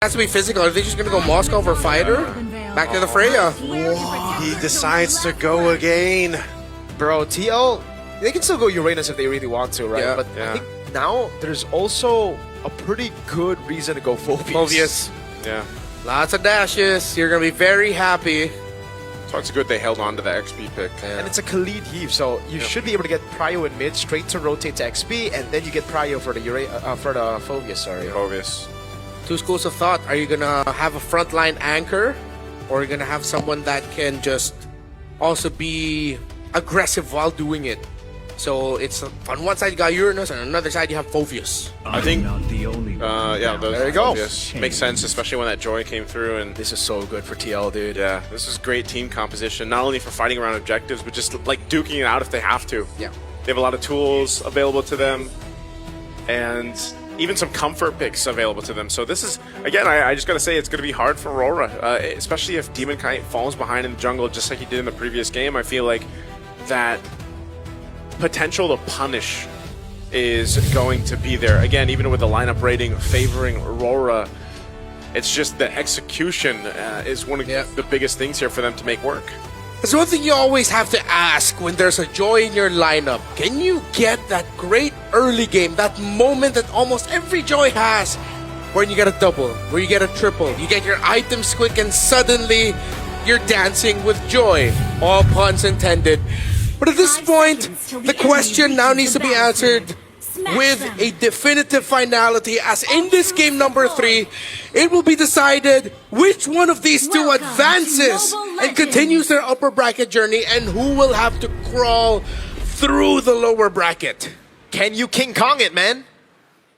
Has to be physical. Are they just gonna go Moscow for fighter? Back to the Freya. He decides to go again. Bro, TL, they can still go Uranus if they really want to, right? Yeah. But I think now there's also a pretty good reason to go Phobius. Phobius. Yeah. Lots of dashes. You're gonna be very happy. So it's good they held on to the XP pick. And it's a Khalid heave, so you should be able to get Prio in mid, straight to rotate to XP, and then you get Prio for the Phobius, sorry. Phobius. Two schools of thought. Are you gonna have a frontline anchor, or are you gonna have someone that can just also be aggressive while doing it? So it's on one side you got Uranus, and on another side you have Phobius. I think, There you go. Makes sense, especially when that Joy came through. And This is so good for TL, dude. yeah, this is great team composition, not only for fighting around objectives, but just like duking it out if they have to. Yeah. They have a lot of tools available to them, and even some comfort picks available to them. So this is, again, I just gotta say, it's gonna be hard for Aurora, especially if Demon Kite falls behind in the jungle just like he did in the previous game. I feel like that potential to punish is going to be there. Again, even with the lineup rating favoring Aurora, it's just the execution is one of the biggest things here for them to make work. There's one thing you always have to ask when there's a Joy in your lineup. Can you get that great early game, that moment that almost every Joy has, where you get a double, where you get a triple, you get your items quick, and suddenly you're dancing with Joy. All puns intended. But at this point, the question now needs to be answered with a definitive finality, as in this game number 3, it will be decided which one of these two advances and continues their upper bracket journey, and who will have to crawl through the lower bracket. Can you King Kong it, man?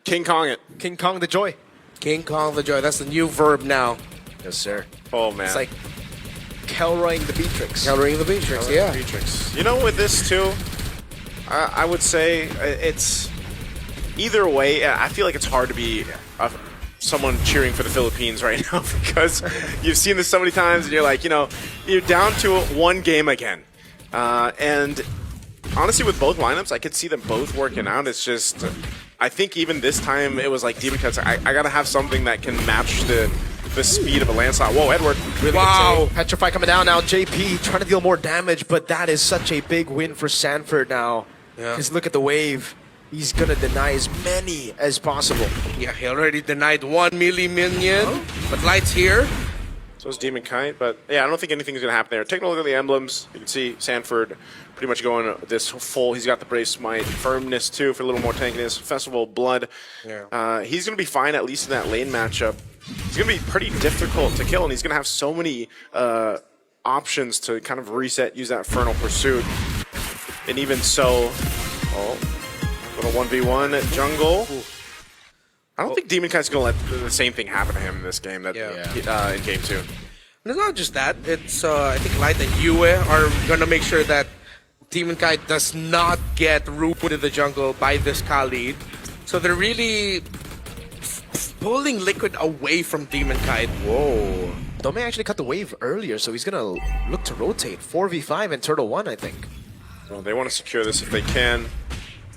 King Kong it. King Kong the Joy. King Kong the Joy, that's the new verb now. Yes, sir. Oh man. It's like Kelroying the Beatrix. Countering the Beatrix, yeah. Beatrix. You know, with this too, I would say it's either way. I feel like it's hard to be someone cheering for the Philippines right now, because you've seen this so many times, and you're like, you know, you're down to one game again. And honestly, with both lineups, I could see them both working out. It's just, I think even this time it was like Demon Cuts. I gotta have something that can match the speed of a landslide. Whoa, Edward. Really Wow. good save. Petrify coming down now. JP trying to deal more damage, but that is such a big win for Sanford now. Yeah. Because look at the wave. He's going to deny as many as possible. Yeah, he already denied 1 melee minion, but Light's here. So is Demon Kite, but yeah, I don't think anything's going to happen there. Taking a look at the emblems, you can see Sanford pretty much going this full. He's got the Brave Smite, Firmness too for a little more tankiness, Festival of Blood. Yeah. He's going to be fine, at least in that lane matchup. He's going to be pretty difficult to kill, and he's going to have so many options to kind of reset, use that Infernal Pursuit. And even so, little 1v1 at jungle. I don't think Demon Kite's going to let the same thing happen to him in this game that in game 2. And it's not just that. It's I think Light and Yue are gonna make sure that Demon Kite does not get rooted in the jungle by this Khalid. So they're really pulling Liquid away from Demon Kite. Whoa. Dome actually cut the wave earlier, so he's going to look to rotate. 4v5 and Turtle 1, I think. Well, they want to secure this if they can.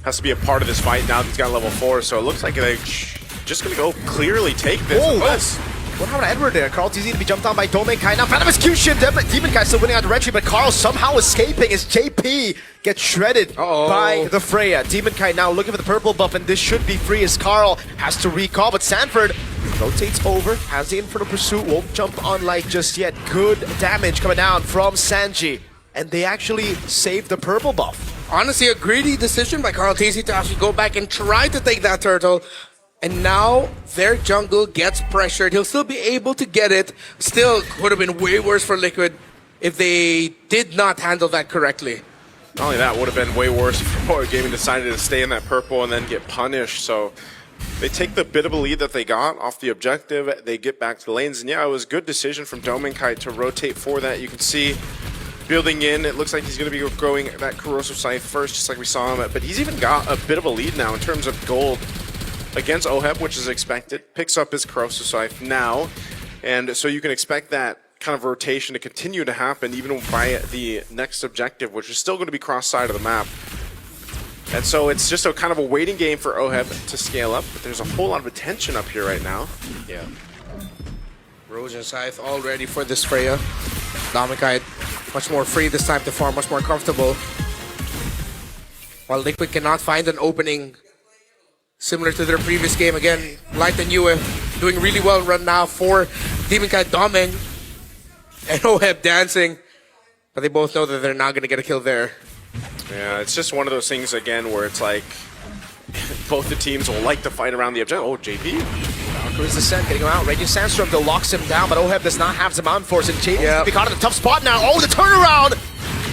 Has to be a part of this fight now that he's got level 4, so it looks like they're just going to go clearly take this. Oh, what happened to Edward there? Carl TZ to be jumped on by Dome Kai. Now Phantom Execution. Demon Kai still winning out directly, but Carl somehow escaping as JP gets shredded by the Freya. Demon Kai now looking for the purple buff, and this should be free as Carl has to recall, but Sanford rotates over, has the Infernal Pursuit, won't jump on Light just yet. Good damage coming down from Sanji, and they actually saved the purple buff. Honestly, a greedy decision by Carl TC to actually go back and try to take that turtle. And now their jungle gets pressured. He'll still be able to get it. Still would have been way worse for Liquid if they did not handle that correctly. Not only that, would have been way worse if Royal Gaming decided to stay in that purple and then get punished. So they take the bit of a lead that they got off the objective. They get back to the lanes. And yeah, it was a good decision from Kite to rotate for that. You can see building in, it looks like he's going to be going that Corrosive Scythe first, just like we saw him. But he's even got a bit of a lead now in terms of gold against Oheb, which is expected. Picks up his Corrosive Scythe now. And so you can expect that kind of rotation to continue to happen even by the next objective, which is still going to be cross-side of the map. And so it's just a kind of a waiting game for Oheb to scale up, but there's a whole lot of attention up here right now. Yeah. Rosen Scythe all ready for this Freya. Domikite much more free this time to farm, much more comfortable. While Liquid cannot find an opening similar to their previous game. Again, Light and Yue doing really well right now for Demonkite Doming. And Oheb dancing. But they both know that they're not going to get a kill there. Yeah, it's just one of those things again where it's like both the teams will like to fight around the objective. Oh, JP. Valkyrie's Descent getting him out. Raging Sandstorm though locks him down, but Oheb does not have Zaman Force, and JP's gonna be caught in a tough spot now. Oh, the turnaround!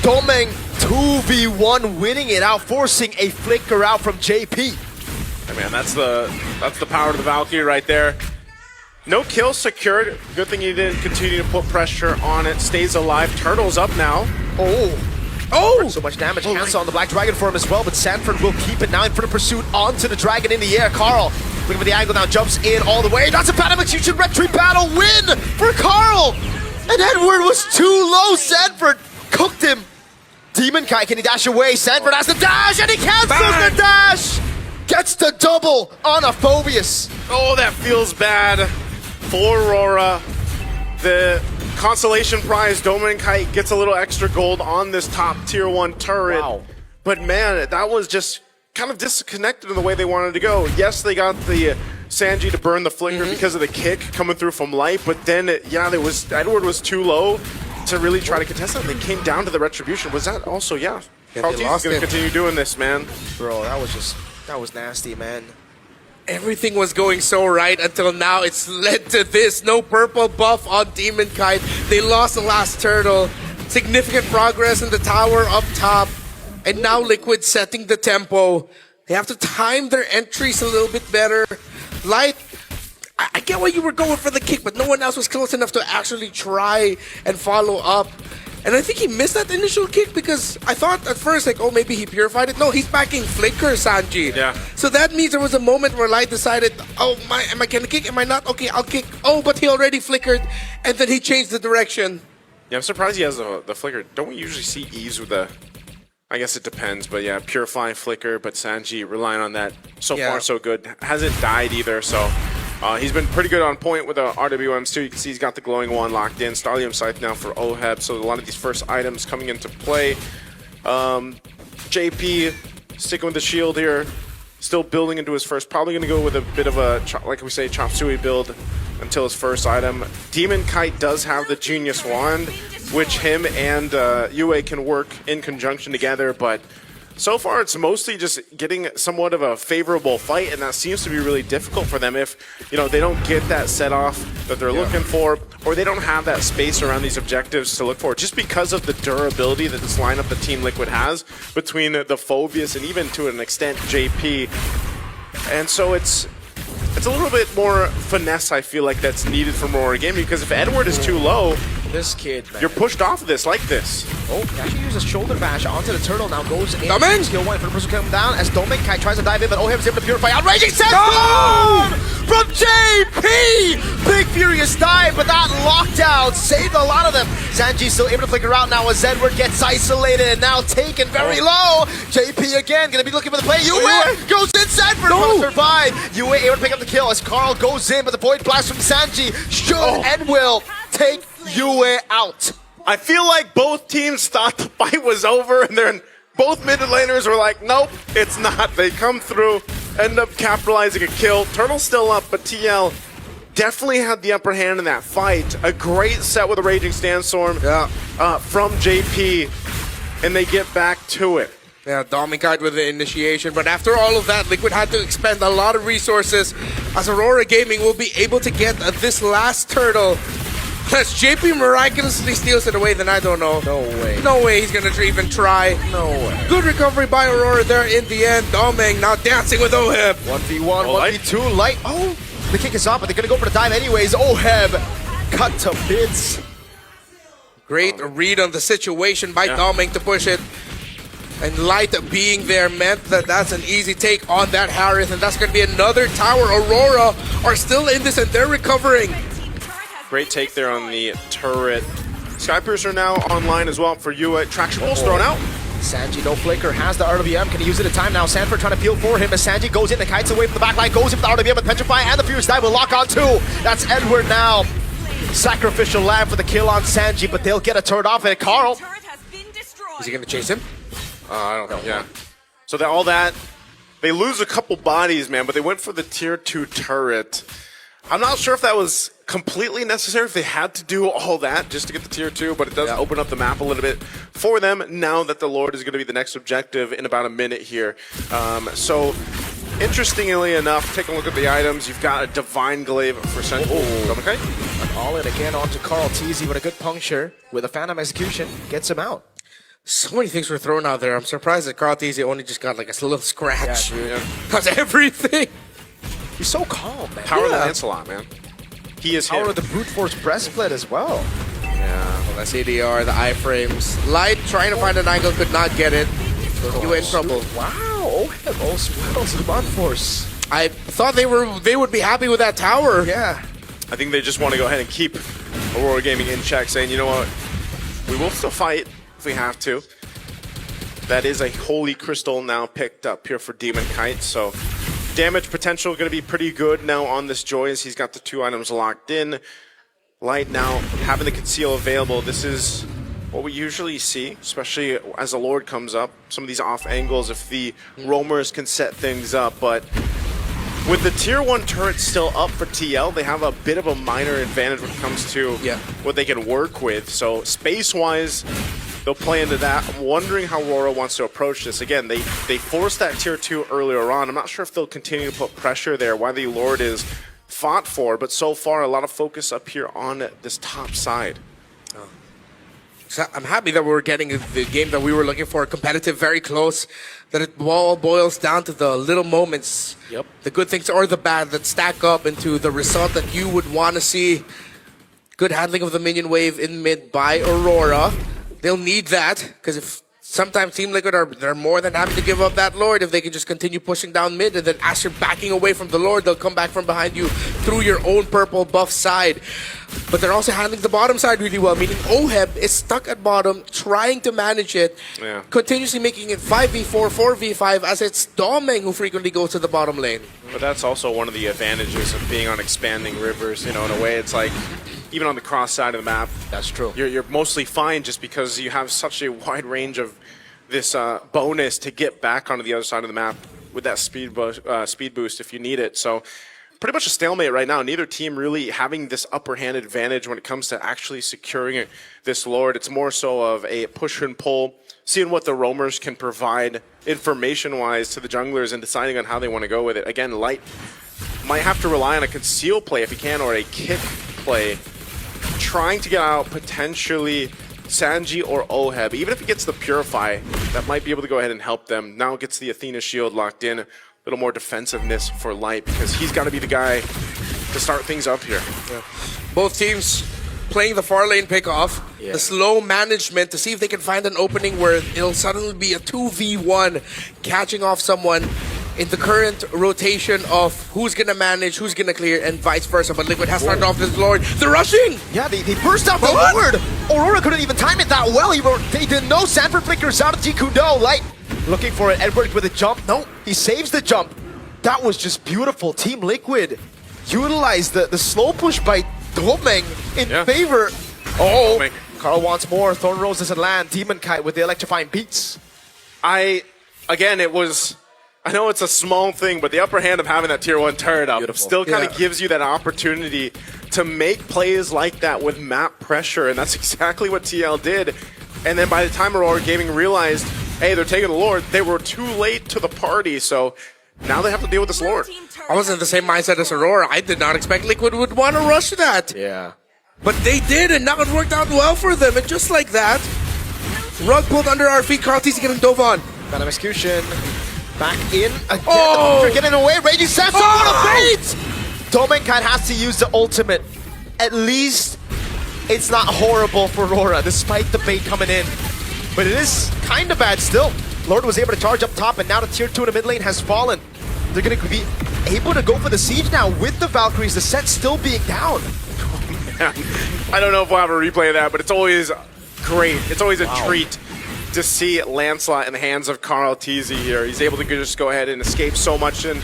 Domeng 2v1 winning it out, forcing a flicker out from JP. Hey man, that's the power of the Valkyrie right there. No kill secured. Good thing he didn't continue to put pressure on it. Stays alive. Turtle's up now. Oh, so much damage. Cancel on the Black Dragon for him as well, but Sanford will keep it now in front of pursuit onto the Dragon in the air. Carl, looking for the angle now, jumps in all the way. That's a Phantom Execution Retreat battle win for Carl! And Edward was too low. Sanford cooked him. Demonkite, can he dash away? Sanford has the dash, and he cancels the dash! Gets the double on a Phobius. Oh, that feels bad for Aurora. The consolation prize, Dominic gets a little extra gold on this top tier 1 turret. Wow. But man, that was just kind of disconnected in the way they wanted to go. Yes, they got the Sanji to burn the flicker because of the kick coming through from Light, but then, Edward was too low to really try to contest that. They came down to the retribution. Was that also, Carl's going to continue doing this, man. Bro, that was nasty, man. Everything was going so right until now. It's led to this. No purple buff on Demonkite. They lost the last turtle. Significant progress in the tower up top. And now Liquid setting the tempo. They have to time their entries a little bit better. Light, I get why you were going for the kick, but no one else was close enough to actually try and follow up. And I think he missed that initial kick because I thought at first, like, oh, maybe he purified it. No, he's backing Flicker, Sanji. Yeah. So that means there was a moment where Light decided, oh, am I going to kick? Am I not? Okay, I'll kick. Oh, but he already flickered. And then he changed the direction. Yeah, I'm surprised he has the flicker. Don't we usually see Ease with the... I guess it depends, but yeah, purifying flicker, but Sanji relying on that. So far, so good. Hasn't died either, so... he's been pretty good on point with the RWMs too. You can see he's got the glowing one locked in. Starlium Scythe now for Oheb. So a lot of these first items coming into play. JP sticking with the shield here. Still building into his first. Probably going to go with a bit of a, like we say, Chop Suey build until his first item. Demonkite does have the Genius Wand, which him and Yue can work in conjunction together, but so far, it's mostly just getting somewhat of a favorable fight, and that seems to be really difficult for them if, they don't get that set off that they're looking for, or they don't have that space around these objectives to look for, just because of the durability that this lineup that Team Liquid has between the Phobius and even to an extent JP. And so it's a little bit more finesse, I feel like, that's needed from Aurora Gaming, because if Edward is too low, this kid, man. You're pushed off of this like this. Oh, he actually uses shoulder bash onto the turtle. Now goes in. Doming! Skill 1 for the person coming down as Dominic tries to dive in, but Oheb is able to purify. Outraging Sandstorm from JP! Big furious dive, but that lockdown saved a lot of them. Sanji still able to flicker out now as Edward gets isolated and now taken very low. JP again gonna be looking for the play. Yue goes in. Sanford trying to survive. Yue able to pick up the kill as Carl goes in, but the void blast from Sanji should and will take Yue out. I feel like both teams thought the fight was over, and then both mid laners were like, nope, it's not. They come through, end up capitalizing a kill. Turtle's still up, but TL definitely had the upper hand in that fight. A great set with a Raging Sandstorm from JP, and they get back to it. Yeah, Dominic with the initiation, but after all of that, Liquid had to expend a lot of resources as Aurora Gaming will be able to get this last turtle. Unless JP miraculously steals it away, then I don't know. No way. No way he's going to even try. No way. Good recovery by Aurora there in the end. Doming now dancing with Oheb. 1v1, 1v2, Light. Oh, the kick is off, but they're going to go for the dive anyways. Oheb cut to bits. Great read on the situation by Doming to push it. And Light being there meant that that's an easy take on that Harith, and that's going to be another tower. Aurora are still in this, and they're recovering. Great take there on the turret. Skypiercer now online as well for Yue. Traction Ball's thrown out. Sanji, no flicker, has the RWM. Can he use it in time now? Sanford trying to peel for him as Sanji goes in. The Kite's away from the back line, goes in with the RWM with Petrify, and the Furious Dive will lock on too. That's Edward now. Sacrificial lamb for the kill on Sanji, but they'll get a turret off it. Carl. Is he going to chase him? I don't know. Yeah. So they lose a couple bodies, man, but they went for the tier 2 turret. I'm not sure if that was completely necessary, if they had to do all that just to get the tier 2, but it does open up the map a little bit for them now that the Lord is going to be the next objective in about a minute here. So, interestingly enough, take a look at the items. You've got a Divine Glaive for Central. Okay. An all-in again onto Carl Teasy with a good puncture with a Phantom Execution. Gets him out. So many things were thrown out there. I'm surprised that Carl Teasy only just got like a little scratch. Yeah. That's everything. He's so calm, man. Power of the Lancelot, man. He is Power him. of the Brute Force Breastplate as well. Yeah, well, that's ADR, the iframes. Light trying to find an angle, could not get it. You were in trouble. Wow, OHEB also well to the Bond Force. I thought they would be happy with that tower. Yeah. I think they just want to go ahead and keep Aurora Gaming in check, saying, you know what, we will still fight if we have to. That is a Holy Crystal now picked up here for Demon Kite, so damage potential going to be pretty good now on this Joy as he's got the 2 items locked in. Light now having the Conceal available. This is what we usually see, especially as the Lord comes up. Some of these off angles if the roamers can set things up, but with the tier 1 turret still up for TL, they have a bit of a minor advantage when it comes to what they can work with. So space-wise, they'll play into that. I'm wondering how Aurora wants to approach this. Again, they forced that tier 2 earlier on. I'm not sure if they'll continue to put pressure there, why the Lord is fought for, but so far a lot of focus up here on this top side. So I'm happy that we're getting the game that we were looking for, competitive, very close, that it all boils down to the little moments, the good things or the bad that stack up into the result that you would want to see. Good handling of the minion wave in mid by Aurora. They'll need that, because if sometimes Team Liquid they're more than happy to give up that Lord if they can just continue pushing down mid, and then as you're backing away from the Lord, they'll come back from behind you through your own purple buff side. But they're also handling the bottom side really well, meaning OHEB is stuck at bottom, trying to manage it, continuously making it 5v4, 4v5, as it's Domeng who frequently goes to the bottom lane. But that's also one of the advantages of being on expanding rivers. You know, in a way, it's like, even on the cross side of the map, that's true. You're mostly fine just because you have such a wide range of this bonus to get back onto the other side of the map with that speed boost if you need it. So pretty much a stalemate right now. Neither team really having this upper hand advantage when it comes to actually securing this Lord. It's more so of a push and pull, seeing what the roamers can provide information-wise to the junglers and deciding on how they want to go with it. Again, Light might have to rely on a conceal play if he can, or a kick play, trying to get out potentially Sanji or OHEB. Even if he gets the Purify, that might be able to go ahead and help them. Now gets the Athena shield locked in. A little more defensiveness for Light, because he's got to be the guy to start things up here. Both teams playing the far lane pickoff, the slow management to see if they can find an opening where it'll suddenly be a 2v1, catching off someone in the current rotation of who's gonna manage, who's gonna clear, and vice versa. But Liquid has started off this Lord. They're rushing! Yeah, they burst out the Lord! Aurora couldn't even time it that well. They didn't know. Sanford flickers out of Jikudo. Light looking for it. Edward with a jump. No, he saves the jump. That was just beautiful. Team Liquid utilized the slow push by Domeng in favor. Oh, Carl wants more. Thorn Rose doesn't land. Demon Kite with the electrifying beats. I know it's a small thing, but the upper hand of having that tier 1 turret up still kind of gives you that opportunity to make plays like that with map pressure, and that's exactly what TL did. And then by the time Aurora Gaming realized, hey, they're taking the Lord, they were too late to the party, so now they have to deal with this Lord. I was in the same mindset as Aurora. I did not expect Liquid would want to rush that. Yeah. But they did, and now it worked out well for them, and just like that, rug pulled under our feet, Carl Teasy getting dove on. Phantom Execution. Back in again. Oh! They're getting away. Raging Sasso. What a bait! Domenkai has to use the ultimate. At least it's not horrible for Aurora, despite the bait coming in. But it is kind of bad still. Lord was able to charge up top, and now the tier 2 in the mid lane has fallen. They're going to be able to go for the siege now with the Valkyries, the set still being down. I don't know if we'll have a replay of that, but it's always great. It's always a treat to see Lancelot in the hands of Carl Teasy here. He's able to just go ahead and escape so much. And,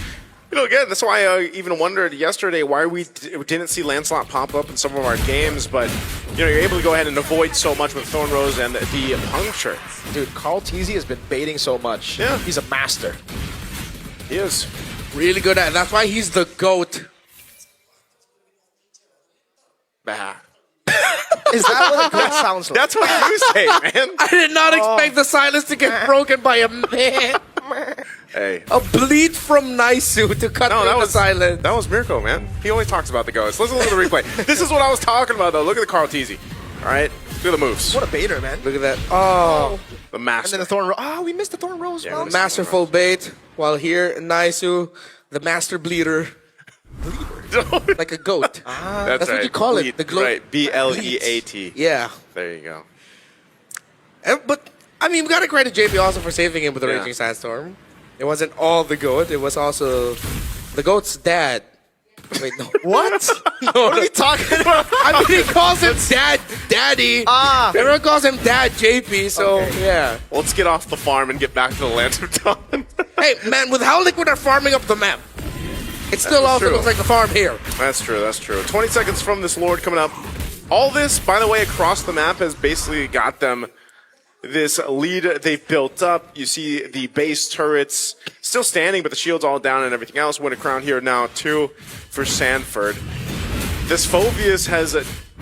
you know, again, that's why I even wondered yesterday why we didn't see Lancelot pop up in some of our games. But, you know, you're able to go ahead and avoid so much with Thorn Rose and the puncture. Dude, Carl Teasy has been baiting so much. Yeah. He's a master. He is. Really good at it. That's why he's the GOAT. Bah. Is that what a goat sounds like? That's what you say, man. I did not expect the silence to get broken by a man. Hey. A bleed from Naisu to cut through that the was silence. That was Mirko, man. He only talks about the ghosts. Listen to the replay. This is what I was talking about, though. Look at the Carl Teasy. All right? Look at the moves. What a baiter, man. Look at that. Oh. The And master. then the Thorn Rose. Oh, we missed the Thorn Rose. Yeah, Well, we Masterful bait. While here, Naisu, the master bleeder. Like a goat. That's what you call it, the glow- Right. BLEAT. Yeah. There you go. But, I mean, we got to credit JP also for saving him with the Yeah. Raging Sandstorm. It wasn't all the goat. It was also the goat's dad. Wait, no. what? No, What are we talking about? I mean, he calls him Daddy. Ah. Everyone calls him Dad JP, so, Okay. yeah. Let's get off the farm and get back to the Lands of Dawn. Hey, man, with how Liquid are farming up the map, it still That is also true. looks like the farm here. That's true, that's true. 20 seconds from this Lord coming up. All this, by the way, across the map has basically got them this lead they've built up. You see the base turrets still standing, but the shield's all down and everything else. Win a crown here now, too, for Sanford. This Phobius has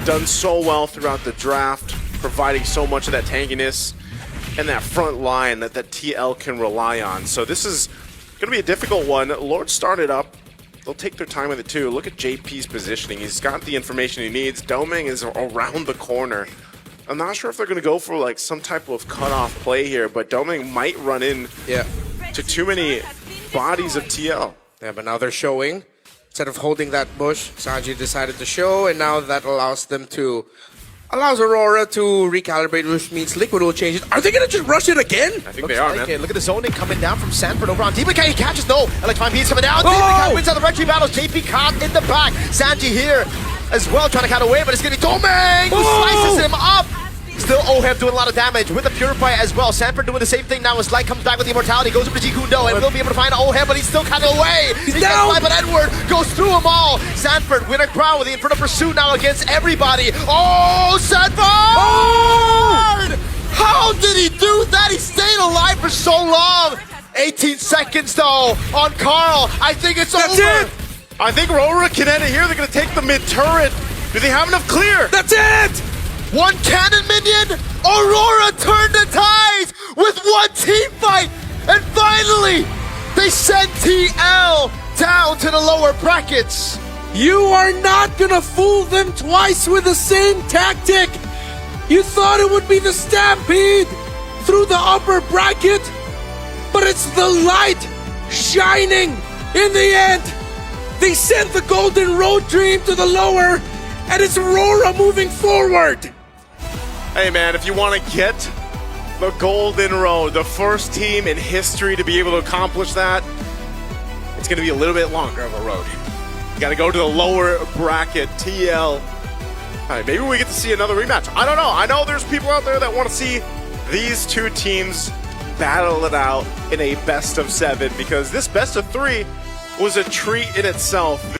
done so well throughout the draft, providing so much of that tankiness and that front line that TL can rely on. So this is going to be a difficult one. Lord started up. They'll take their time with it too. Look at JP's positioning. He's got the information he needs. Doming is around the corner. I'm not sure if they're going to go for like some type of cutoff play here, but Doming might run in to too many bodies of TL. Yeah, but now they're showing. Instead of holding that bush, Sanji decided to show, and now that allows Aurora to recalibrate, which means Liquid will change it. Are they going to just rush it again? I think they are, man. Okay, look at the zoning coming down from Sanford over on Demon Kai. He catches, no. Electrifying Beast coming down. Oh! Demon Kai wins out the retry battles. JP caught in the back. Sanji here as well, trying to cut away, but it's going to be Doming who slices him up. Still Oheb doing a lot of damage with the Purify as well. Sanford doing the same thing now as Light comes back with the Immortality. Goes over to Jikundo and will be able to find Oheb, but he's still cutting away. He down! gets by, but Edward goes through them all. Sanford win a crown with the Inferno Pursuit now against everybody. Oh, Sanford! Oh! How did he do that? He stayed alive for so long. 18 seconds though on Carl. I think it's That's over. it! I think Aurora can end it here. They're going to take the mid turret. Do they have enough clear? That's it! One cannon minion, Aurora turned the tides with one team fight, and finally, they sent TL down to the lower brackets. You are not gonna fool them twice with the same tactic! You thought it would be the Stampede through the upper bracket, but it's the light shining in the end! They sent the Golden Road Dream to the lower, and it's Aurora moving forward! Hey man, if you want to get the Golden Road, the first team in history to be able to accomplish that, it's going to be a little bit longer of a road. You got to go to the lower bracket, TL. All right, maybe we get to see another rematch. I don't know. I know there's people out there that want to see these two teams battle it out in a best of 7, because this best of 3 was a treat in itself.